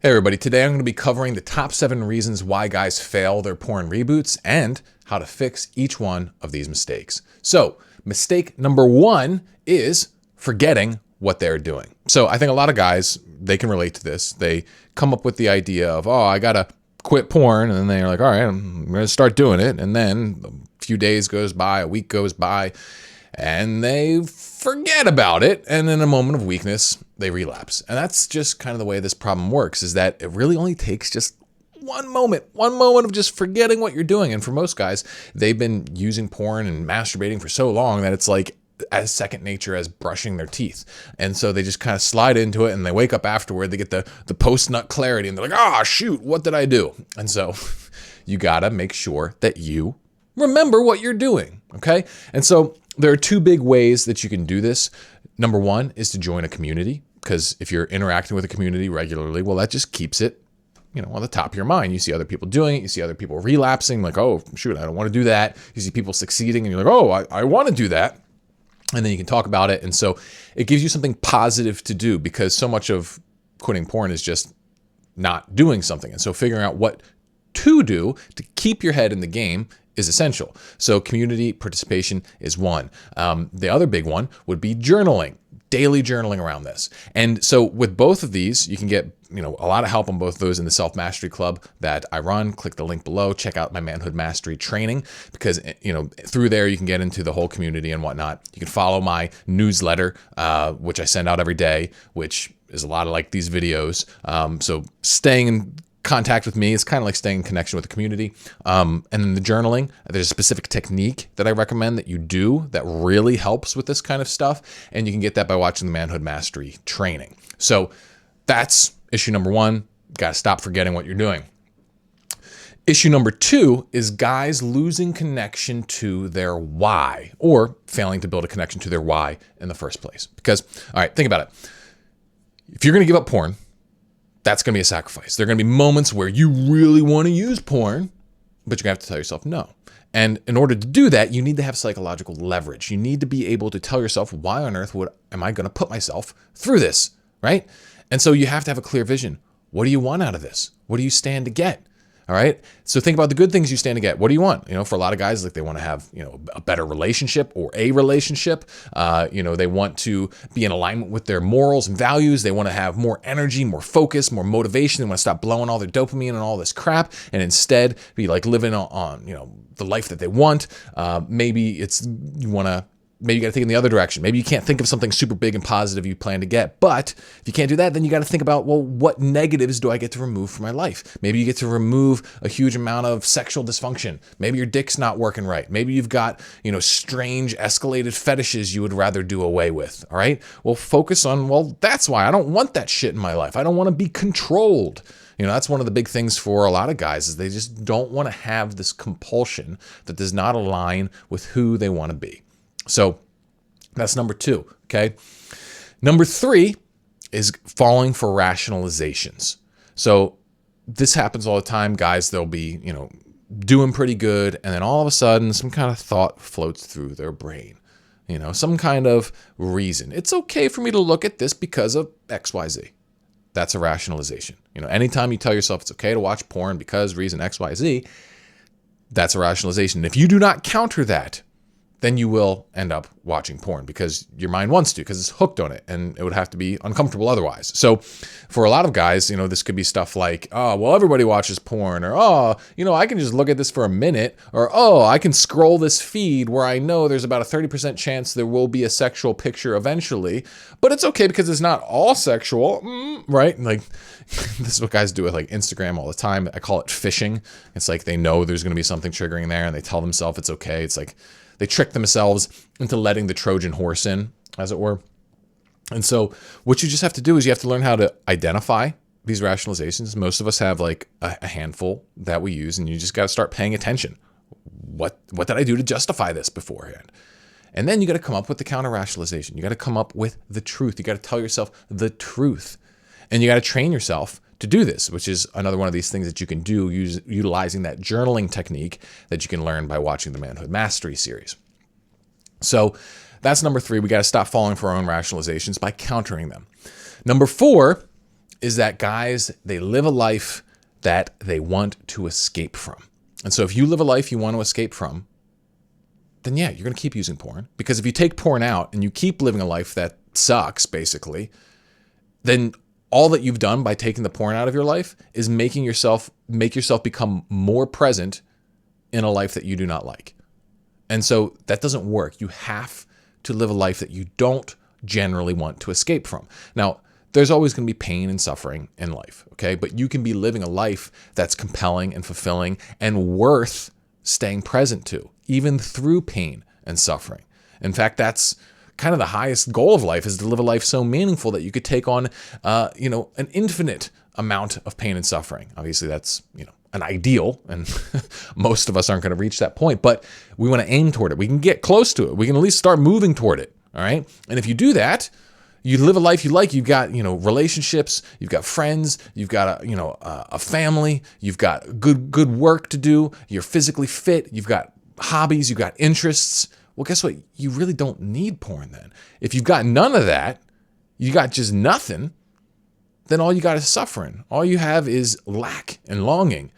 Hey everybody, today I'm going to be covering the top 7 reasons why guys fail their porn reboots and how to fix each one of these mistakes. So, mistake number 1 is forgetting what they're doing. So I think a lot of guys, they can relate to this. They come up with the idea of, I got to quit porn, and then they're like, all right, I'm going to start doing it. And then a few days goes by, a week goes by, and they forget about it, and in a moment of weakness, they relapse. And that's just kind of the way this problem works, is that it really only takes just one moment of just forgetting what you're doing. And for most guys, they've been using porn and masturbating for so long that it's like as second nature as brushing their teeth. And so they just kind of slide into it, and they wake up afterward, they get the post-nut clarity, and they're like, shoot, what did I do? And so you gotta make sure that you remember what you're doing, okay? And so there are 2 big ways that you can do this. Number 1 is to join a community, because if you're interacting with a community regularly, well, that just keeps it, on the top of your mind. You see other people doing it. You see other people relapsing, like, oh, shoot, I don't want to do that. You see people succeeding, and you're like, oh, I want to do that. And then you can talk about it. And so it gives you something positive to do, because so much of quitting porn is just not doing something. And so figuring out what to do to keep your head in the game is essential. So community participation is one. The other big one would be journaling, daily journaling around this. And so with both of these, you can get a lot of help on both of those in the Self-Mastery Club that I run. Click the link below. Check out my Manhood Mastery training, because through there you can get into the whole community and whatnot. You can follow my newsletter, which I send out every day, which is a lot of like these videos. So staying in contact with me is kind of like staying in connection with the community. And then the journaling, there's a specific technique that I recommend that you do that really helps with this kind of stuff. And you can get that by watching the Manhood Mastery training. So that's issue number 1. Got to stop forgetting what you're doing. Issue number 2 is guys losing connection to their why, or failing to build a connection to their why in the first place. Because, all right, think about it. If you're going to give up porn, that's going to be a sacrifice. There are going to be moments where you really want to use porn, but you're going to have to tell yourself no. And in order to do that, you need to have psychological leverage. You need to be able to tell yourself, why on earth am I going to put myself through this, right? And so you have to have a clear vision. What do you want out of this? What do you stand to get? All right. So think about the good things you stand to get. What do you want? For a lot of guys, like they want to have, a better relationship or a relationship. They want to be in alignment with their morals and values. They want to have more energy, more focus, more motivation. They want to stop blowing all their dopamine and all this crap, and instead be like living on the life that they want. Maybe you got to think in the other direction. Maybe you can't think of something super big and positive you plan to get. But if you can't do that, then you got to think about, well, what negatives do I get to remove from my life? Maybe you get to remove a huge amount of sexual dysfunction. Maybe your dick's not working right. Maybe you've got, strange escalated fetishes you would rather do away with. All right. Well, focus on, that's why I don't want that shit in my life. I don't want to be controlled. That's one of the big things for a lot of guys, is they just don't want to have this compulsion that does not align with who they want to be. So that's number 2, okay? Number 3 is falling for rationalizations. So this happens all the time. Guys, they'll be, doing pretty good, and then all of a sudden some kind of thought floats through their brain. Some kind of reason. It's okay for me to look at this because of XYZ. That's a rationalization. Anytime you tell yourself it's okay to watch porn because reason XYZ, that's a rationalization. If you do not counter that, then you will end up watching porn because your mind wants to, because it's hooked on it, and it would have to be uncomfortable otherwise. So for a lot of guys, this could be stuff like, everybody watches porn, or, I can just look at this for a minute, or, I can scroll this feed where I know there's about a 30% chance there will be a sexual picture eventually, but it's okay because it's not all sexual, right? Like, this is what guys do with like Instagram all the time. I call it phishing. It's like they know there's going to be something triggering there, and they tell themselves it's okay. It's like they trick themselves into letting the Trojan horse in, as it were. And so what you just have to do is you have to learn how to identify these rationalizations. Most of us have like a handful that we use, and you just got to start paying attention. What did I do to justify this beforehand? And then you got to come up with the counter rationalization. You got to come up with the truth. You got to tell yourself the truth. And you got to train yourself to do this, which is another one of these things that you can do utilizing that journaling technique that you can learn by watching the Manhood Mastery series. So that's number 3. We got to stop falling for our own rationalizations by countering them. Number 4 is that guys, they live a life that they want to escape from. And so if you live a life you want to escape from, then yeah, you're going to keep using porn. Because if you take porn out and you keep living a life that sucks, basically, then all that you've done by taking the porn out of your life is make yourself become more present in a life that you do not like. And so that doesn't work. You have to live a life that you don't generally want to escape from. Now, there's always going to be pain and suffering in life, okay? But you can be living a life that's compelling and fulfilling and worth staying present to, even through pain and suffering. In fact, that's kind of the highest goal of life, is to live a life so meaningful that you could take on, an infinite amount of pain and suffering. Obviously, that's, an ideal, and most of us aren't going to reach that point, but we want to aim toward it. We can get close to it. We can at least start moving toward it, all right? And if you do that, you live a life you like. You've got, relationships, you've got friends, you've got a family, you've got good work to do, you're physically fit, you've got hobbies, you've got interests. Well, guess what? You really don't need porn then. If you've got none of that, you got just nothing, then all you got is suffering. All you have is lack and longing.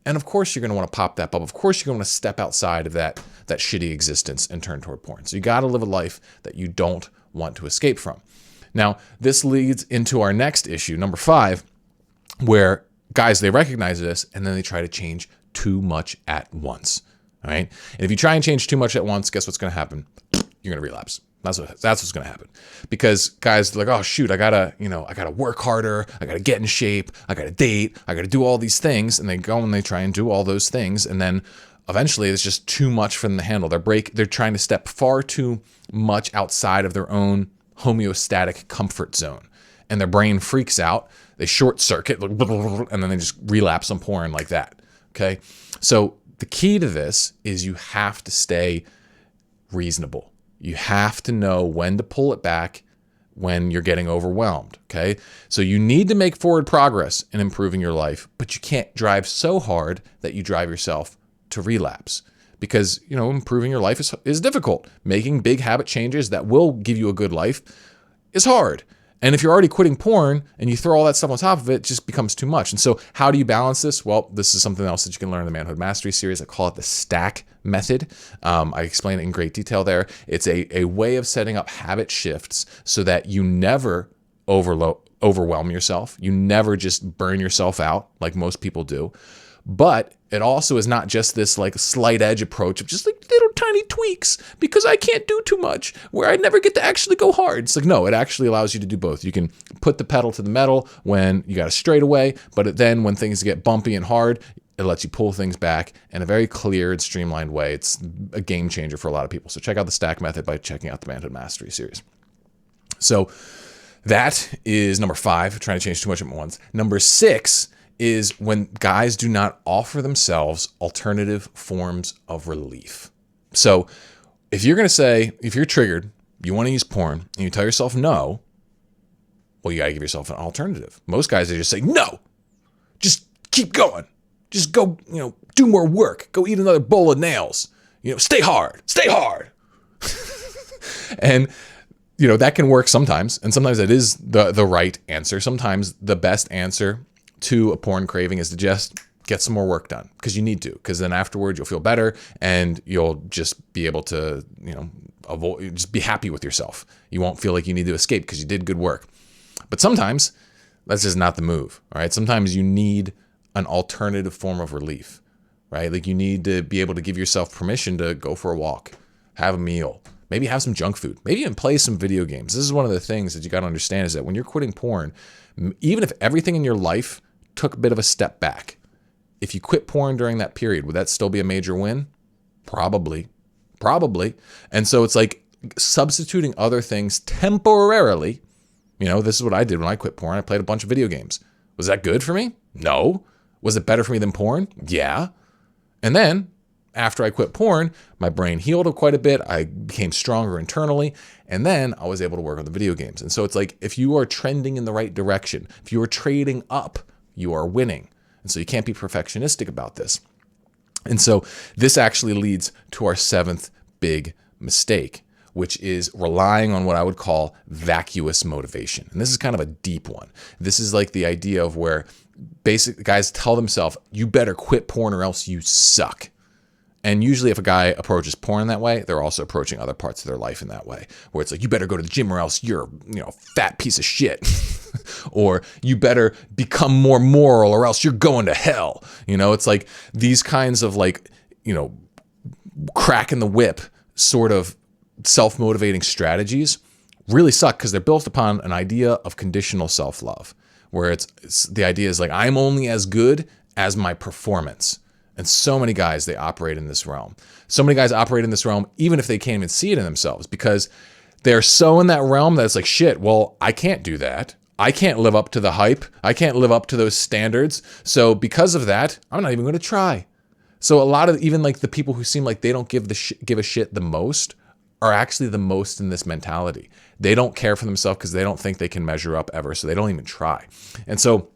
And of course you're going to want to pop that bubble. Of course you're going to want to step outside of that shitty existence and turn toward porn. So you got to live a life that you don't want to escape from. Now, this leads into our next issue, number 5, where guys, they recognize this and then they try to change too much at once. All right. And if you try and change too much at once, guess what's going to happen? You're going to relapse. That's what's going to happen. Because guys, like, oh shoot, I gotta work harder. I gotta get in shape. I gotta date. I gotta do all these things. And they go and they try and do all those things. And then eventually it's just too much for them to handle. They're trying to step far too much outside of their own homeostatic comfort zone. And their brain freaks out. They short circuit, and then they just relapse on porn like that. Okay. So the key to this is you have to stay reasonable. You have to know when to pull it back when you're getting overwhelmed, okay? So you need to make forward progress in improving your life, but you can't drive so hard that you drive yourself to relapse, because, improving your life is difficult. Making big habit changes that will give you a good life is hard. And if you're already quitting porn and you throw all that stuff on top of it, it just becomes too much. And so how do you balance this? Well, this is something else that you can learn in the Manhood Mastery series. I call it the stack method. I explain it in great detail there. It's a way of setting up habit shifts so that you never overwhelm yourself. You never just burn yourself out like most people do. But it also is not just this like slight edge approach of just like little tiny tweaks because I can't do too much where I never get to actually go hard. It's like, no, it actually allows you to do both. You can put the pedal to the metal when you got a straightaway, but then when things get bumpy and hard, it lets you pull things back in a very clear and streamlined way. It's a game changer for a lot of people. So check out the stack method by checking out the Manhood Mastery series. So that is number 5, trying to change too much at once. Number 6 is when guys do not offer themselves alternative forms of relief. So if you're triggered, you want to use porn, and you tell yourself no, well, you got to give yourself an alternative. Most guys, they just say, no, just keep going. Just go, do more work. Go eat another bowl of nails. Stay hard. And, that can work sometimes. And sometimes that is the right answer. Sometimes the best answer to a porn craving is to just get some more work done, because you need to, because then afterwards you'll feel better and you'll just be able to, just be happy with yourself. You won't feel like you need to escape because you did good work. But sometimes that's just not the move. All right. Sometimes you need an alternative form of relief, right? Like you need to be able to give yourself permission to go for a walk, have a meal, maybe have some junk food, maybe even play some video games. This is one of the things that you got to understand, is that when you're quitting porn, even if everything in your life took a bit of a step back, if you quit porn during that period, would that still be a major win? Probably. And so it's like substituting other things temporarily. This is what I did when I quit porn. I played a bunch of video games. Was that good for me? No. Was it better for me than porn? Yeah. And then after I quit porn, my brain healed quite a bit. I became stronger internally. And then I was able to work on the video games. And so it's like, if you are trending in the right direction, if you are trading up, you are winning. And so you can't be perfectionistic about this. And so this actually leads to our 7th big mistake, which is relying on what I would call vacuous motivation. And this is kind of a deep one. This is like the idea of where basic guys tell themselves, you better quit porn or else you suck. And usually if a guy approaches porn in that way, they're also approaching other parts of their life in that way, where it's like, you better go to the gym or else you're, a fat piece of shit. Or you better become more moral or else you're going to hell. It's like these kinds of crack in the whip sort of self-motivating strategies really suck because they're built upon an idea of conditional self-love, where it's the idea is like, I'm only as good as my performance. And so many guys, they operate in this realm. So many guys operate in this realm, even if they can't even see it in themselves, because they're so in that realm that it's like, shit, well, I can't do that. I can't live up to the hype. I can't live up to those standards. So because of that, I'm not even going to try. So a lot of even like the people who seem like they don't give a shit the most are actually the most in this mentality. They don't care for themselves because they don't think they can measure up ever. So they don't even try. And so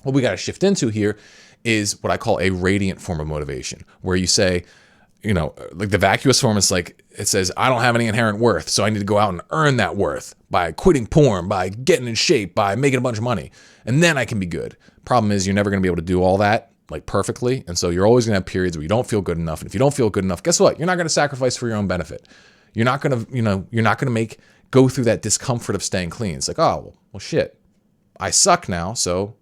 what we got to shift into here is what I call a radiant form of motivation, where you say, like the vacuous form is like, it says, I don't have any inherent worth, so I need to go out and earn that worth by quitting porn, by getting in shape, by making a bunch of money, and then I can be good. Problem is, you're never going to be able to do all that like perfectly, and so you're always going to have periods where you don't feel good enough, and if you don't feel good enough, guess what? You're not going to sacrifice for your own benefit. You're not going to, go through that discomfort of staying clean. It's like, oh, well, shit, I suck now, so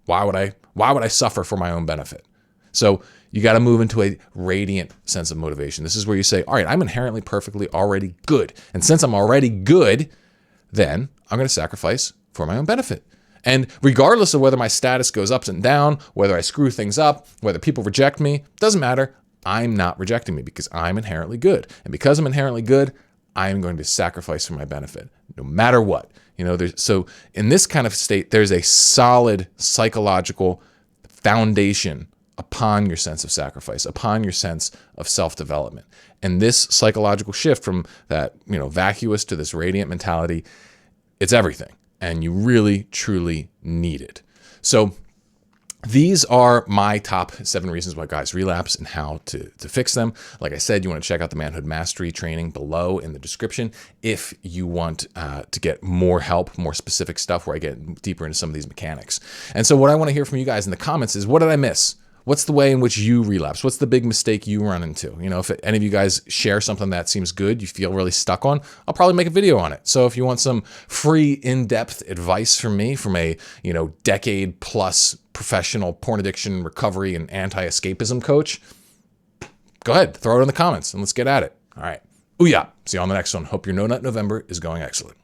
why would I suffer for my own benefit? So you got to move into a radiant sense of motivation. This is where you say, all right, I'm inherently perfectly already good. And since I'm already good, then I'm going to sacrifice for my own benefit. And regardless of whether my status goes up and down, whether I screw things up, whether people reject me, doesn't matter. I'm not rejecting me because I'm inherently good. And because I'm inherently good, I am going to sacrifice for my benefit, no matter what. So in this kind of state, there's a solid psychological foundation upon your sense of sacrifice, upon your sense of self-development. And this psychological shift from that, vacuous to this radiant mentality, it's everything. And you really, truly need it. So these are my top 7 reasons why guys relapse and how to fix them. Like I said, you want to check out the Manhood Mastery training below in the description if you want to get more help, more specific stuff where I get deeper into some of these mechanics. And so what I want to hear from you guys in the comments is, what did I miss? What's the way in which you relapse? What's the big mistake you run into? If any of you guys share something that seems good, you feel really stuck on, I'll probably make a video on it. So if you want some free in-depth advice from me, from a, decade plus professional porn addiction recovery and anti-escapism coach, go ahead, throw it in the comments and let's get at it. All right. Ooh, yeah. See you on the next one. Hope your No Nut November is going excellent.